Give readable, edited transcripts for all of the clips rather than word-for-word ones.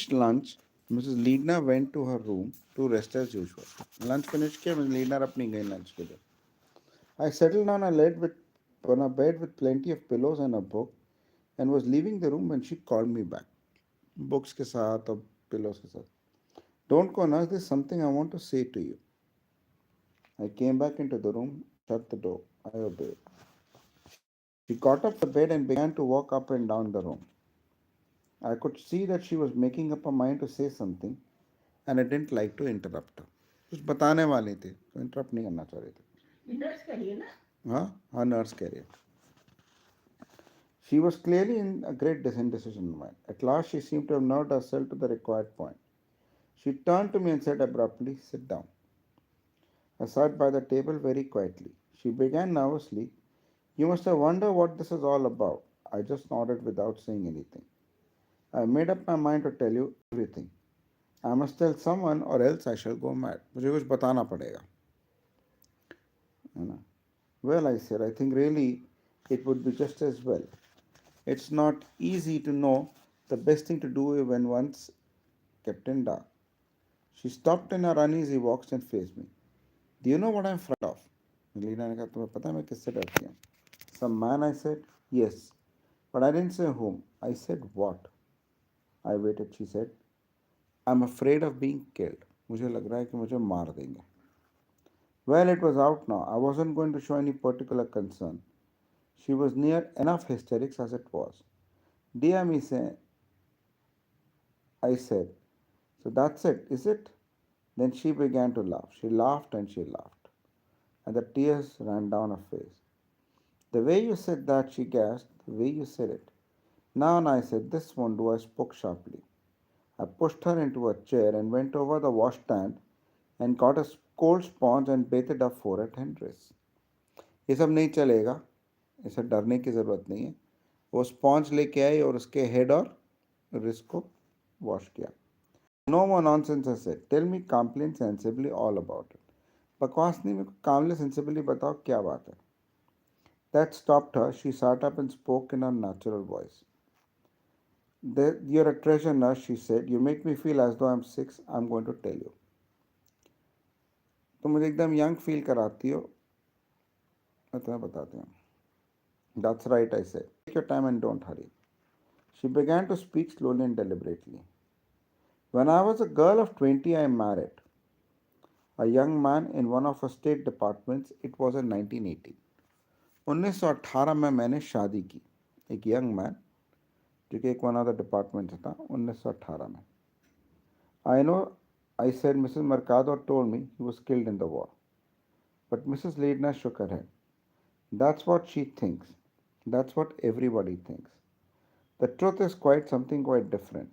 finished lunch, Mrs. Leidner went to her room to rest as usual. Lunch finished किया Mrs. Leidner अपनी गई lunch के लिए. I settled on a bed with plenty of pillows and a book and was leaving the room when she called me back. Books के साथ और pillows के साथ. Don't go now, there's something I want to say to you. I came back into the room, shut the door. I obeyed. She got up the bed and began to walk up and down the room. I could see that she was making up her mind to say something and I didn't like to interrupt her. कुछ बताने वाली थी तो interrupt नहीं करना चाह रही थी. नर्स करिए ना. हाँ हाँ नर्स कह रही है. She was clearly in a great indecision mind. At last she seemed to have nerved herself to the required point. She turned to me and said abruptly, "Sit down." I sat by the table very quietly. She began nervously, "You must have wondered what this is all about." I just nodded without saying anything. I made up my mind to tell you everything. I must tell someone or else I shall go mad. मुझे कुछ बताना पड़ेगा. है ना? Well, I said, I think really it would be just as well. It's not easy to know the best thing to do when one's kept in dark. She stopped in her uneasy walks and faced me. Do you know what I'm frightened of? Leena ने कहा तुम्हें पता है मैं किससे डरती हूँ? Some man, I said. Yes. But I didn't say whom. I said what? I waited, she said. I'm afraid of being killed. मुझे लग रहा है कि मुझे मार देंगे. Well, it was out now. I wasn't going to show any particular concern. She was near enough hysterics as it was. Dear me, I said. So that's it, is it? Then she began to laugh. She laughed and she laughed. And the tears ran down her face. The way you said that, she gasped, the way you said it. Now, I said, this won't do. I spoke sharply. I pushed her into a chair and went over the washstand and got a cold sponge and bathed her forehead and wrist. ये सब नहीं चलेगा, इसे डरने की ज़रूरत नहीं है. वो स्पॉन्ज लेके आई और उसके हेड और रिस्ट को वॉश किया. No more nonsense I said. Tell me calmly and sensibly all about it. बकवास नहीं, मेरे को कामली सेंसिबली बताओ क्या बात है. That stopped her. She sat up and spoke in her natural voice. You're a treasure, nurse, she said. You make me feel as though I'm 6. I'm going to tell you. तुम मुझे एकदम young feel कराती हो. मैं तुम्हें बताती हूँ. That's right, I said. Take your time and don't hurry. She began to speak slowly and deliberately. When I was a girl of 20, I married a young man in one of her state departments. It was in 1980. 1918 में मैंने शादी की. एक young man जो कि एक one of the department था 1918 में. I know, I said. Mrs. Mercado told me he was killed in the war. But Mrs. Leidner shook her head. That's what she thinks. That's what everybody thinks. The truth is quite something quite different.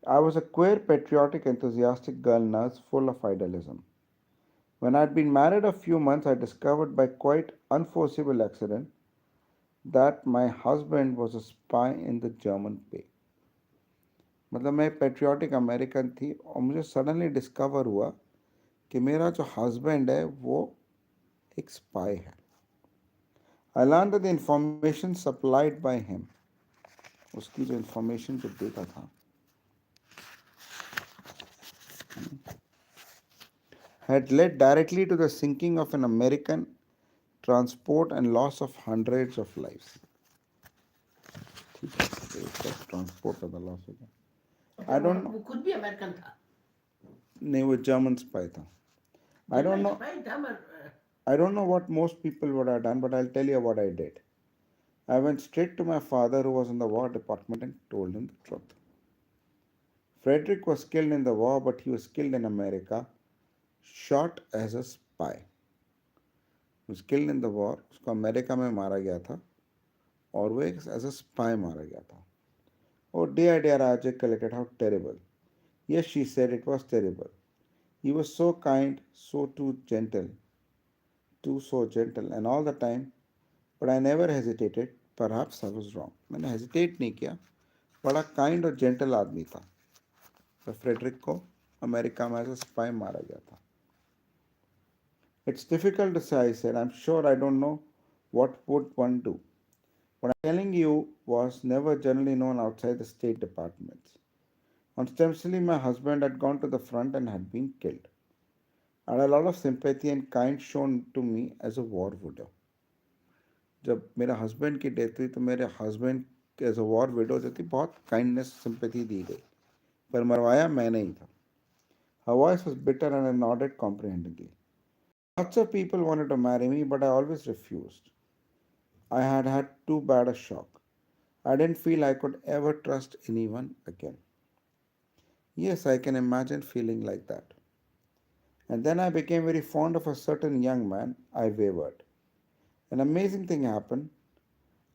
I was a queer, patriotic, enthusiastic girl nurse full of idealism. When I'd been married a few months, I discovered by quite unforeseeable accident that my husband was a spy in the German pay. मतलब मैं patriotic American थी और मुझे suddenly discover हुआ कि मेरा जो husband है वो एक स्पाई है. I learn that the information supplied by him, उसकी जो इंफॉर्मेशन जो देता था, had led directly to the sinking of an American transport and loss of hundreds of lives. Transport का लॉस हो गया. I don't know. वो खुद भी अमेरिकन था. नहीं, वो जर्मन स्पाई था. I don't know. I don't know what most people would have done, but I'll tell you what I did. I went straight to my father, who was in the war department, and told him the truth. Frederick was killed in the war, but he was killed in America, shot as a spy. He was killed in the war. उसको America में मारा गया था और वो एक as a spy मारा गया था. Oh dear, dear, I ejaculated. How terrible. Yes, she said, it was terrible. He was so kind, so so gentle, and all the time. But I never hesitated. Perhaps I was wrong. मैंने hesitate नहीं किया. बड़ा kind और gentle आदमी था. तो Frederick को America में ऐसे स्पाई मारा गया था. It's difficult to say, I said. I'm sure I don't know what would one do. What I'm telling you was never generally known outside the state departments. Ostensibly, my husband had gone to the front and had been killed. I had a lot of sympathy and kind shown to me as a war widow. जब मेरे husband की death हुई तो मेरे husband as a war widow जो थी बहुत kindness sympathy दी गई पर मरवाया मैं नहीं था. Her voice was bitter and I nodded comprehendingly. Lots of people wanted to marry me, but I always refused. I had had too bad a shock. I didn't feel I could ever trust anyone again. Yes, I can imagine feeling like that. And then I became very fond of a certain young man. I wavered. An amazing thing happened.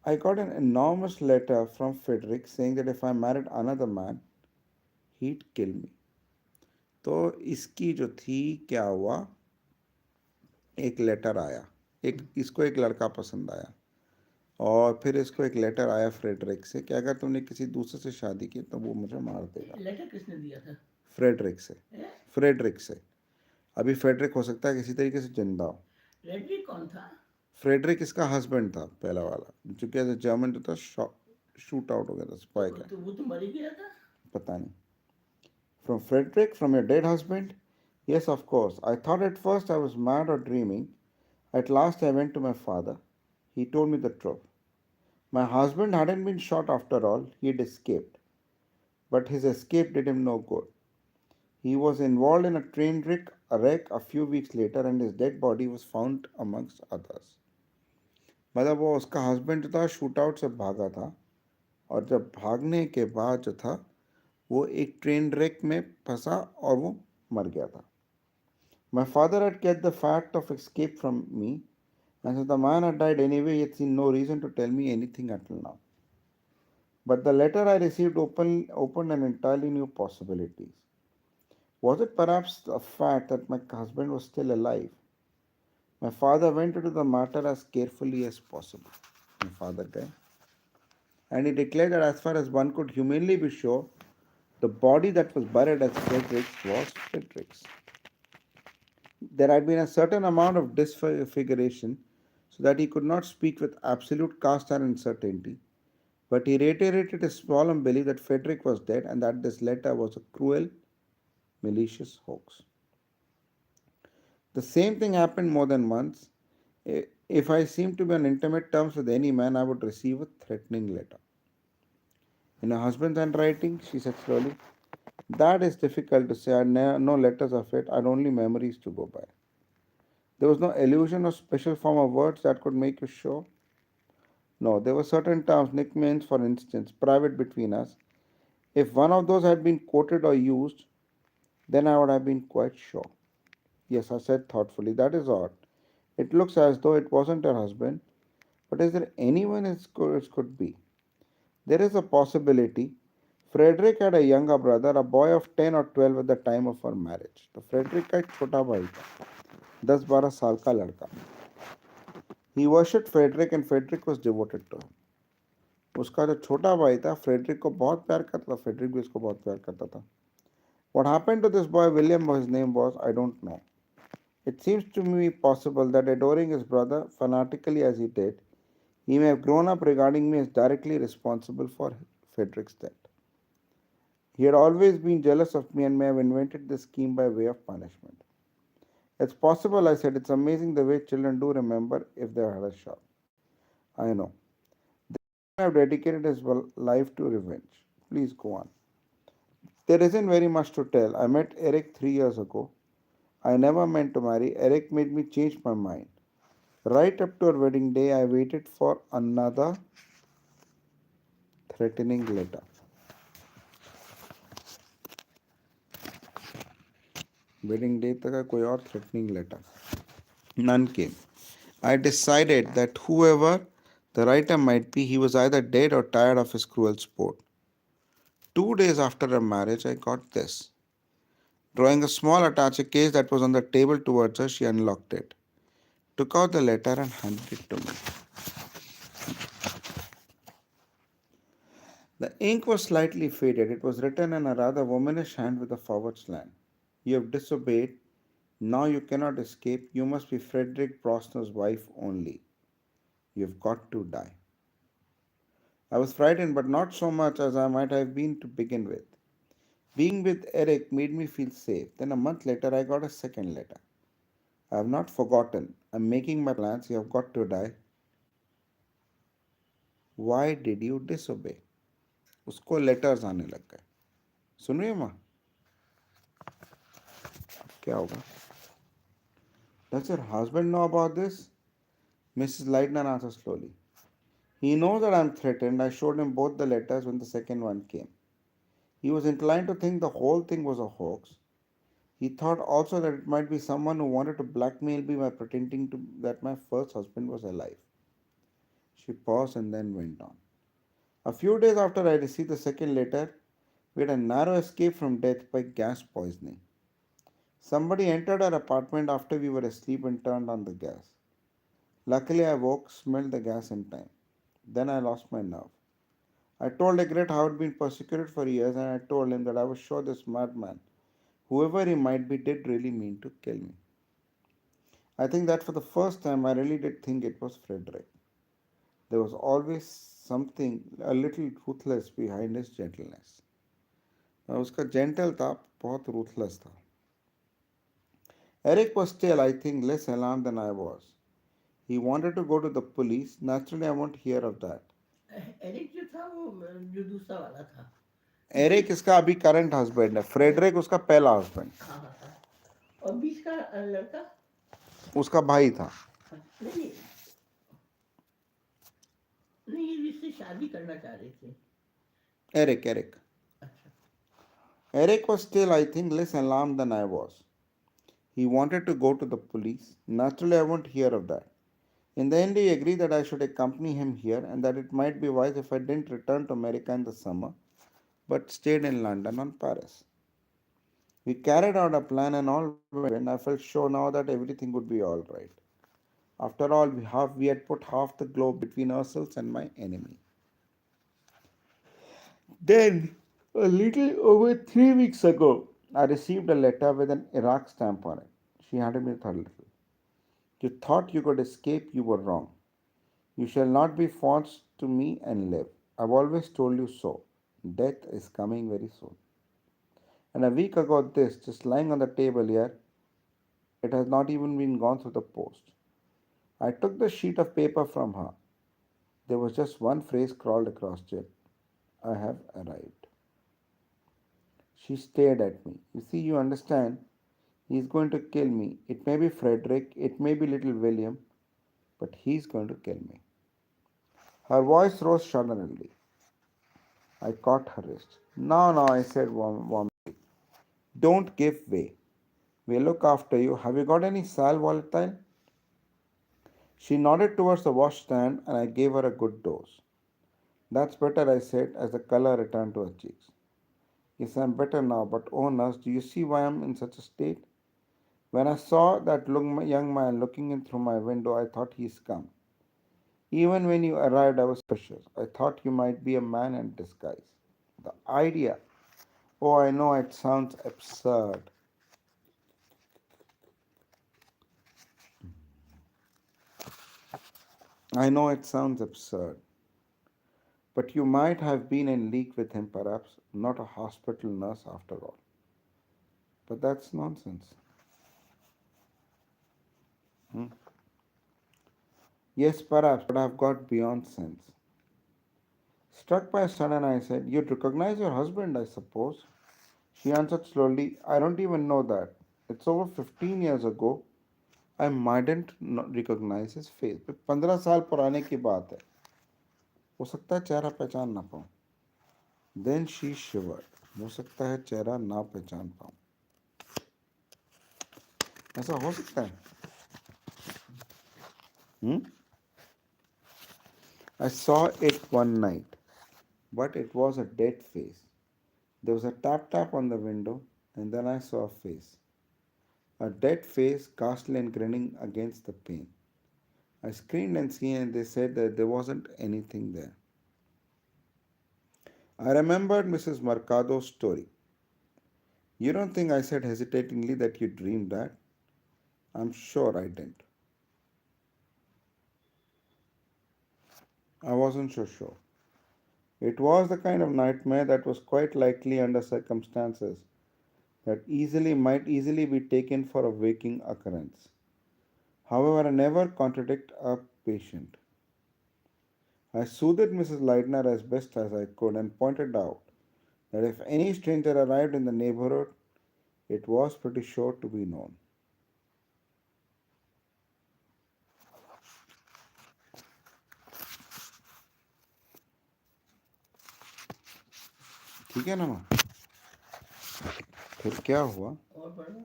I got an enormous letter from Frederick saying that if I married another man, he'd kill me. तो इसकी जो थी क्या हुआ, एक letter आया, इसको एक लड़का पसंद आया और फिर इसको एक लेटर आया फ्रेडरिक से कि अगर तुमने किसी दूसरे से शादी की तो वो मुझे मार देगा. लेटर किसने दिया था? फ्रेडरिक से. फ्रेडरिक से. अभी फ्रेडरिक हो सकता है किसी तरीके से जिंदा हो. फ्रेडरिक कौन था? फ्रेडरिक इसका हस्बैंड था पहला वाला, जो कि जर्मन जो था शूट आउट हो गया था स्पाई का. तो वो तो मर ही गया था. पता नहीं. From Frederick, from your dead husband? Yes, of course. I thought at first I was mad or dreaming. At last I went to my father. He told me the truth. My husband hadn't been shot after all, he had escaped. But his escape did him no good. He was involved in a train wreck a few weeks later and his dead body was found amongst others. मतलब वो उसका husband जो था shoot out से भागा था और जब भागने के बाद जो था वो एक ट्रेन wreck में फंसा और वो मर गया था. My father had kept the fact of escape from me, and since the man had died anyway, he had seen no reason to tell me anything until now. But the letter I received opened an entirely new possibilities. Was it perhaps the fact that my husband was still alive? My father went into the matter as carefully as possible. My father died. And he declared that as far as one could humanly be sure, the body that was buried as Frederick's was Frederick's. There had been a certain amount of disfiguration so that he could not speak with absolute cast iron certainty, but he reiterated his solemn belief that Frederick was dead and that this letter was a cruel, malicious hoax. The same thing happened more than once. If I seemed to be on intimate terms with any man, I would receive a threatening letter. In her husband's handwriting, she said slowly, that is difficult to say. I had no letters of it, I had only memories to go by. There was no allusion or special form of words that could make you sure. No, there were certain terms, nicknames for instance, private between us. If one of those had been quoted or used, then I would have been quite sure. Yes, I said thoughtfully, that is odd. It looks as though it wasn't her husband, but is there anyone it could be? There is a possibility. Frederick had a younger brother, a boy of 10 or 12 at the time of her marriage. तो Frederick का एक छोटा भाई था, 10-12 साल का लड़का. He worshipped Frederick and Frederick was devoted to him. उसका जो छोटा भाई था फ्रेडरिक को बहुत प्यार करता था, फ्रेडरिक भी उसको बहुत प्यार करता था. What happened to this boy William, his name was, I don't know. It seems to me possible that adoring his brother fanatically as he did, he may have grown up regarding me as directly responsible for Frederick's death. He had always been jealous of me and may have invented this scheme by way of punishment. It's possible, I said. It's amazing the way children do remember if they had a shock. I know. I have dedicated his life to revenge. Please go on. There isn't very much to tell. I met Eric 3 years ago. I never meant to marry. Eric made me change my mind. Right up to our wedding day, I waited for another threatening letter. Wedding day तक कोई और threatening letter. None came. I decided that whoever the writer might be, he was either dead or tired of his cruel sport. 2 days after our marriage, I got this. Drawing a small attache case that was on the table towards her, she unlocked it, took out the letter, and handed it to me. The ink was slightly faded. It was written in a rather womanish hand with a forward slant. You have disobeyed. Now you cannot escape. You must be Frederick Brosner's wife only. You have got to die. I was frightened, but not so much as I might have been to begin with. Being with Eric made me feel safe. Then a month later, I got a second letter. I have not forgotten. I'm making my plans. You have got to die. Why did you disobey? उसको letters आने लग गए. सुन रही हो माँ? क्या होगा? Does your husband know about this? Mrs. Leidner answered slowly. He knows that I'm threatened. I showed him both the letters when the second one came. He was inclined to think the whole thing was a hoax. He thought also that it might be someone who wanted to blackmail me by pretending that my first husband was alive. She paused and then went on. A few days after I received the second letter, we had a narrow escape from death by gas poisoning. Somebody entered our apartment after we were asleep and turned on the gas. Luckily, I woke, smelled the gas in time. Then I lost my nerve. I told Egret how I had been persecuted for years, and I told him that I was sure this madman, whoever he might be, did really mean to kill me. I think that for the first time I really did think it was Frederick. There was always something a little ruthless behind his gentleness. उसका gentle था, बहुत ruthless था. Eric was still, I think, less alarmed than I was. He wanted to go to the police. Naturally, I won't hear of that. Eric जो था वो जो दूसरा वाला था एरिक इसका अभी करंट हस्बैंड है. फ्रेडरिक उसका पहला हस्बैंड. हाँ हाँ हाँ और बीच का लड़का उसका भाई था. नहीं नहीं ये जिससे शादी करना चाह रहे थे. Eric. अच्छा Eric was still, I think, less alarmed than I was. He wanted to go to the police. Naturally, I won't hear of that. In the end, he agreed that I should accompany him here and that it might be wise if I didn't return to America in the summer but stayed in London or Paris. We carried out our plan and all went well. I felt sure now that everything would be all right. After all, we had put half the globe between ourselves and my enemy. Then, a little over 3 weeks ago, I received a letter with an Iraq stamp on it. She handed me the little. You thought you could escape, you were wrong. You shall not be false to me and live. I've always told you so. Death is coming very soon. And a week ago, this, just lying on the table here, it has not even been gone through the post. I took the sheet of paper from her. There was just one phrase crawled across it. I have arrived. She stared at me. You see, you understand. He's going to kill me. It may be Frederick, it may be little William, but he's going to kill me. Her voice rose suddenly. I caught her wrist. No, I said warmly. Don't give way. We'll look after you. Have you got any sal volatile? She nodded towards the washstand and I gave her a good dose. That's better, I said as the color returned to her cheeks. Yes, I'm better now, but oh, nurse, do you see why I'm in such a state? When I saw that young man looking in through my window, I thought he's come. Even when you arrived, I was suspicious. I thought you might be a man in disguise. The idea. Oh, I know it sounds absurd. I know it sounds absurd. But you might have been in league with him, perhaps, not a hospital nurse after all. But that's nonsense. Hmm? Yes, perhaps, but I've got beyond sense. Struck by a sudden, I said, you'd recognize your husband, I suppose. She answered slowly, I don't even know that. It's over 15 years ago. I mightn't recognize his face. 15 साल पुराने की बात है. हो सकता है चेहरा पहचान ना पाऊं. Then she shivered. हो सकता है चेहरा ना पहचान पाऊं. ऐसा हो सकता है. Hmm? I saw it one night, but it was a dead face. There was a tap on the window, and then I saw a face. A dead face, ghastly and grinning against the pane. I screamed and screamed, and they said that there wasn't anything there. I remembered Mrs. Mercado's story. You don't think I said hesitatingly that you dreamed that? I'm sure I didn't. I wasn't so sure. It was the kind of nightmare that was quite likely under circumstances that might easily be taken for a waking occurrence. However, I never contradict a patient. I soothed Mrs. Leidner as best as I could and pointed out that if any stranger arrived in the neighborhood, it was pretty sure to be known. ठीक है ना माँ? फिर क्या हुआ? और पढ़ो।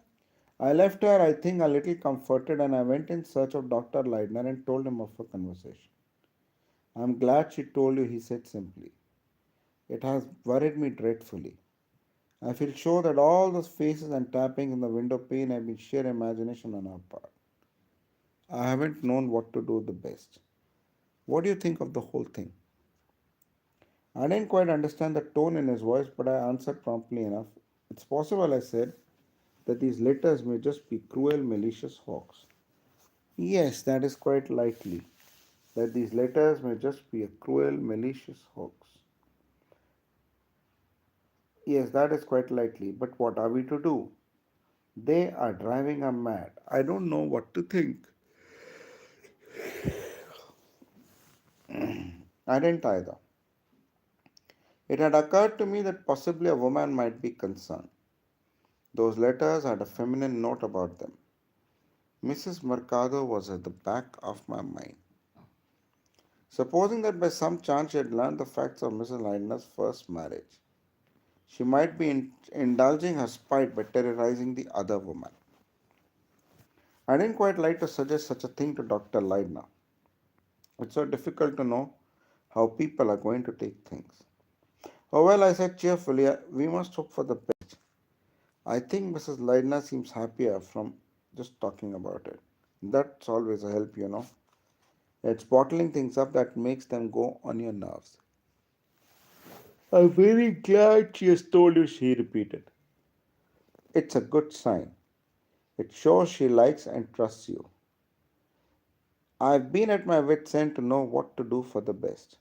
I left her, I think, a little comforted, and I went in search of Dr. Leidner and told him of our conversation. I'm glad she told you, he said simply. It has worried me dreadfully. I feel sure that all those faces and tappings in the window pane have been sheer imagination on our part. I haven't known what to do the best. What do you think of the whole thing? I didn't quite understand the tone in his voice, but I answered promptly enough. It's possible, I said, that these letters may just be cruel, malicious hawks. Yes, that is quite likely, that these letters may just be a cruel, malicious hoax. Yes, that is quite likely, but what are we to do? They are driving us mad. I don't know what to think. I didn't either. It had occurred to me that possibly a woman might be concerned. Those letters had a feminine note about them. Mrs. Mercado was at the back of my mind. Supposing that by some chance she had learned the facts of Mrs. Leidner's first marriage, she might be indulging her spite by terrorizing the other woman. I didn't quite like to suggest such a thing to Dr. Leidner. It's so difficult to know how people are going to take things. Oh, well, I said cheerfully, we must hope for the best. I think Mrs. Leidner seems happier from just talking about it. That's always a help, you know. It's bottling things up that makes them go on your nerves. I'm very glad she has told you, she repeated. It's a good sign. It shows she likes and trusts you. I've been at my wits' end to know what to do for the best.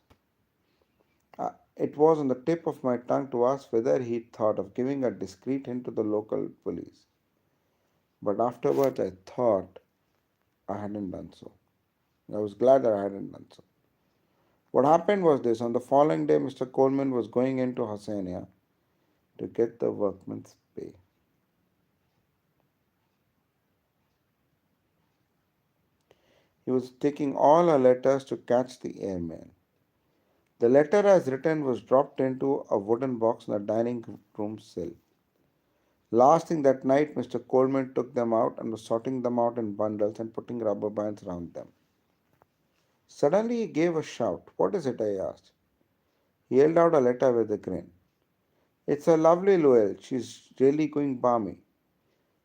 It was on the tip of my tongue to ask whether he'd thought of giving a discreet hint to the local police, but afterwards I thought I hadn't done so. I was glad that I hadn't done so. What happened was this: on the following day, Mr. Coleman was going into Hassania to get the workman's pay. He was taking all her letters to catch the airmail. The letter as written was dropped into a wooden box on the dining room sill. Last thing that night, Mr. Coleman took them out and was sorting them out in bundles and putting rubber bands round them. Suddenly he gave a shout. What is it? I asked. He held out a letter with a grin. It's a lovely Luelle. She's really going balmy.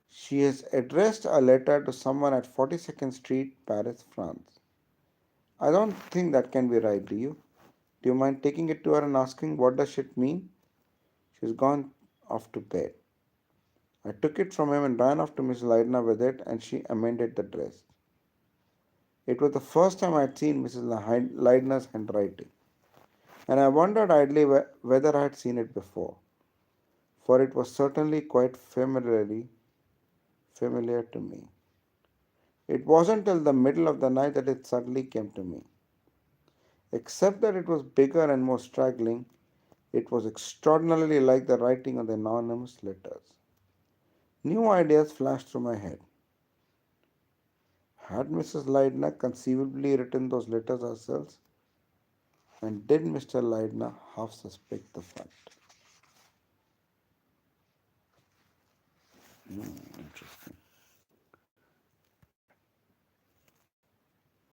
She has addressed a letter to someone at 42nd Street, Paris, France. I don't think that can be right, do you? Do you mind taking it to her and asking what does it mean? She's gone off to bed. I took it from him and ran off to Miss Leidner with it, and she amended the dress. It was the first time I had seen Mrs. Leidner's handwriting, and I wondered idly whether I had seen it before, for it was certainly quite familiar to me. It wasn't till the middle of the night that it suddenly came to me. Except that it was bigger and more straggling, it was extraordinarily like the writing on the anonymous letters. New ideas flashed through my head. Had Mrs. Leidner conceivably written those letters herself? And did Mr. Leidner half suspect the fact?